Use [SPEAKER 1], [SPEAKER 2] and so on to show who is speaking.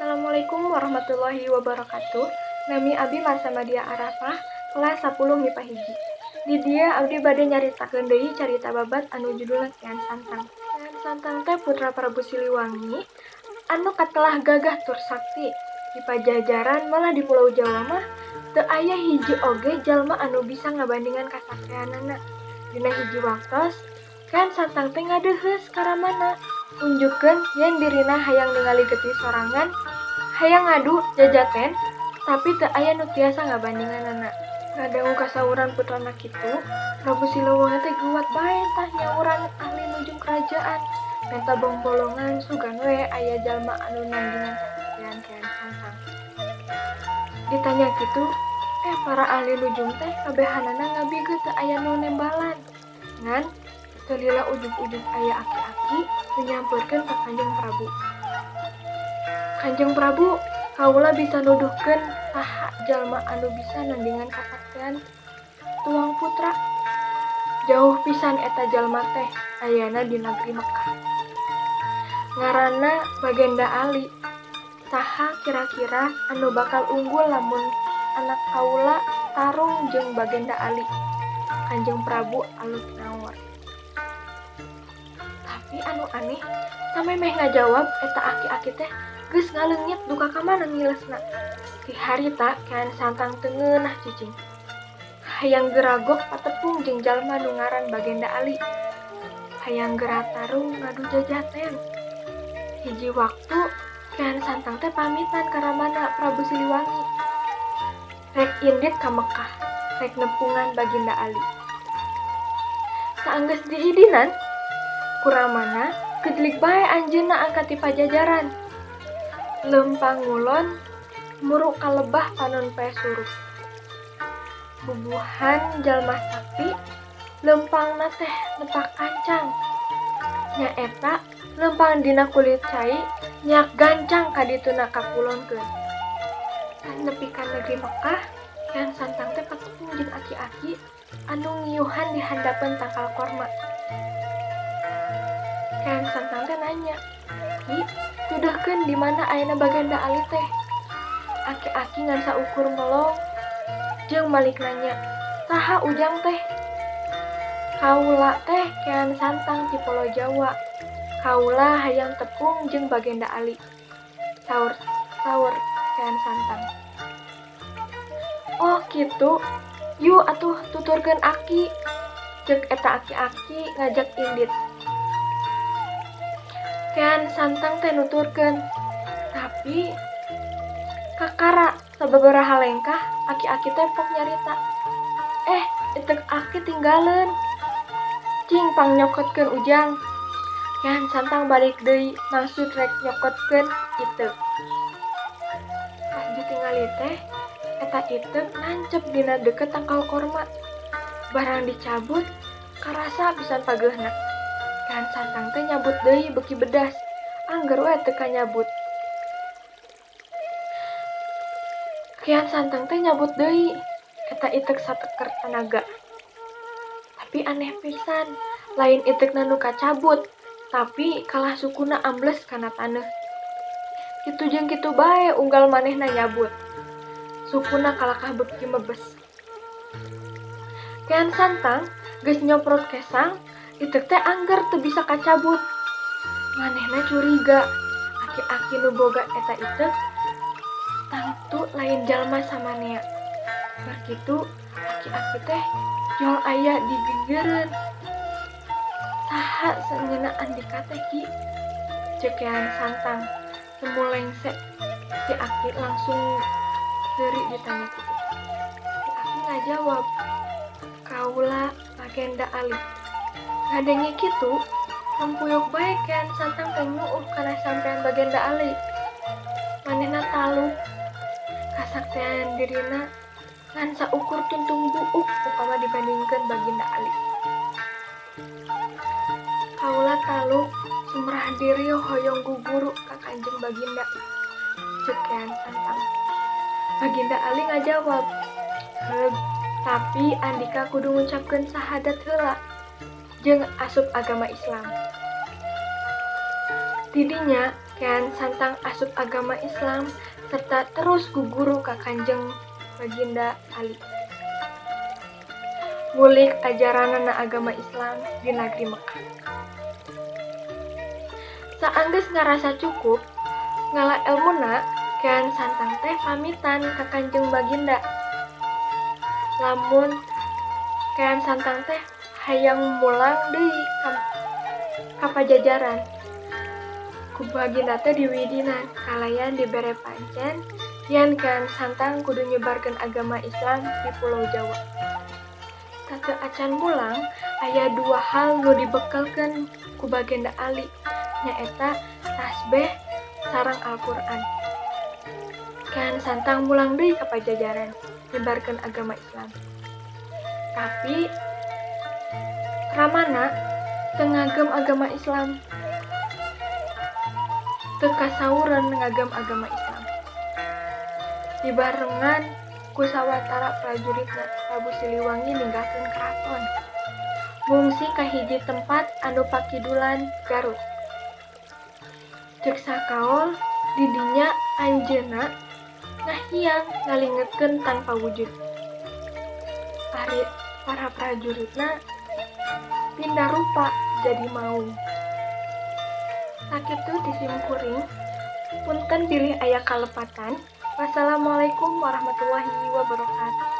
[SPEAKER 1] Assalamualaikum warahmatullahi wabarakatuh. Nami Abi Marsamadia Arafah, kelas 10 MIPA hiji. Di dia abdi bade nyaritakeun deui carita babat anu judulna Kian Santang. Kian Santang teh putra Prabu Siliwangi anu katelah gagah tur sakti. Di Pajajaran malah di Pulau Jawa mah teu aya hiji oge jalma anu bisa ngabandingan kasaktianana. Dina hiji waktos Kian Santang teh ngadeuheus ka Ramana. Unjukkeun yen dirina hayang ningali getih sorangan, hayang ngadu jajaten, tapi teu aya nu tiasa ngabandinganana. Ngadangu kasawuran putrana kitu, Prabu Siliwangi teh guwat bae tah nyawuran ahli nujung kerajaan. Menta bongbolongan sugan we aya jalma anu nandingan kasaktian Kian Santang. Ditanya kitu, para ahli nujung teh kabehanana ngabigeu teu aya nu nembalan. Ngan teu lila ujug-ujug aya aki-aki menyampeurkeun ka Kanjeng Prabu. Kanjeng Prabu, kaula bisa nuduhkeun saha jalma anu bisa nandingan kasaktian tuang putra. Jauh pisan eta jalma teh ayana di negeri Mekkah. Ngaranna Bagenda Ali. Saha kira-kira anu bakal unggul lamun anak kaula tarung jeung Bagenda Ali? Kanjeng Prabu alus nawar. Tapi anu aneh, sampe meh ngajawab eta aki-aki teh geus ngaleungit duka ka mana ngilesna. Ti harita Kian Santang teu ngeunah cicing. Hayang geragok patepung jeung jalma nu ngaran Bagenda Ali. Hayang geura tarung ngadu jajaten. Hiji waktu Kian Santang teh pamitan ka Ramana Prabu Siliwangi. Rek indit ka Mekkah, rek nepungan Bagenda Ali. Saenggeus diidinan ku Ramana, gejlik bae anjeunna angkat ti Pajajaran. Lempang ngulon, muruk kalebah panon pae surup. Bubuhan jalma sakti, lempangna teh nepak kancang. Nyaeta lempang dina kulit cai, nyak gancang kadituna kakulonkeun. Nepi ka negeri Mekkah, Kian Santang teh patepung jeung aki-aki anu ngiyuhan di handapeun tangkal korma. Kian Santang teh nanya, "Ki, tudahkeun di mana ayeuna Bagenda Ali teh?" Aki-aki ngan saukur melong jeung balik nanya, "Saha ujang teh?" "Kaula teh Kian Santang ti Pulau Jawa. Kaula hayang tepung jeung Bagenda Ali." Saur Kian Santang. "Oh kitu, yu atuh tuturkeun aki," ceuk eta aki-aki ngajak indit. Kian Santang teh nuturkeun, tapi kakara sababaraha lengkah aki-aki teh pok nyarita. Etek aki tinggaleun. Cing pang nyokotkeun ujang. Kian Santang balik deui maksud rek nyokotkeun iteuk. Pas ditingali teh, eta iteuk nancep dina deukeut tangkal korma. Barang dicabut, karasa pisan pageehna. Kian Santang teh nyabut deui beuki bedas, angger we teu kanyabut. Kian Santang teh nyabut deui, eta iteuk sateker tanaga. Tapi aneh pisan, lain iteukna nu kacabut, tapi kalah sukuna ambles kana taneuh. Kitu jeung kitu bae unggal manehna nyabut. Sukuna kalakah beuki mebes. Kian Santang geus nyoprot kesang, iteuk teh angger teu bisa kacabut. Manehna curiga, aki-aki nu boga eta iteuk tangtu lain jalma samanea. Sakitu aki-aki teh jol aya di gegereun. "Saha seungeuna andika teh Ki?" ceuk Kian Santang. Semulengse si aki langsung seuri ditanya kitu. Si aki ngajawab, "Kaula Bagenda Ali." Ngadenge kitu, sampuyuk bae Kian Santang teh nyuuh kana sampean Bagenda Ali. Manehna taluk kasaktian dirina ngan saukur tuntung buuk upama dibandingkeun Bagenda Ali. "Kaula taluk sumrah diri hoyong guguru ka Kanjeng Bagenda," ceuk Kian Santang. Bagenda Ali ngajawab, "Heug, tapi andika kudu ngucapkeun sahadat heula jeung asup agama Islam." Tidinya Kian Santang asup agama Islam serta terus guguru ka Kanjeng Baginda Ali. Ngulik ajaranna agama Islam di negeri Mekah. Saanggeus ngarasa cukup, ngala elmuna, Kian Santang teh pamitan ka Kanjeng Baginda. Lamun Kian Santang teh hayang mulang deui ka Pajajaran. Ku Baginda teh diwidinan kalayan dibere pancen yen Kian Santang kudu nyebarkeun agama Islam di Pulau Jawa. Teu acan mulang aya 2 hal nu dibekelkeun ku Baginda Ali, nyaeta tasbih sareng Al-Qur'an. Kian Santang mulang deui ka Pajajaran nyebarkeun agama Islam. Tapi Ramana teu ngagem agama Islam. Teu kasaureun ngagem agama Islam. Dibarengan ku sawatara prajuritna, Prabu Siliwangi ninggalkeun keraton. Ngungsi ka hiji tempat anu pakidulan Garut. Ceuk sakaol di dinya anjeunna ngahiang ngalingetkeun tanpa wujud. Para prajuritna pindah rupa jadi maung. Sakitu di simkuring, punten bilih aya kalepatan. Wassalamualaikum warahmatullahi wabarakatuh.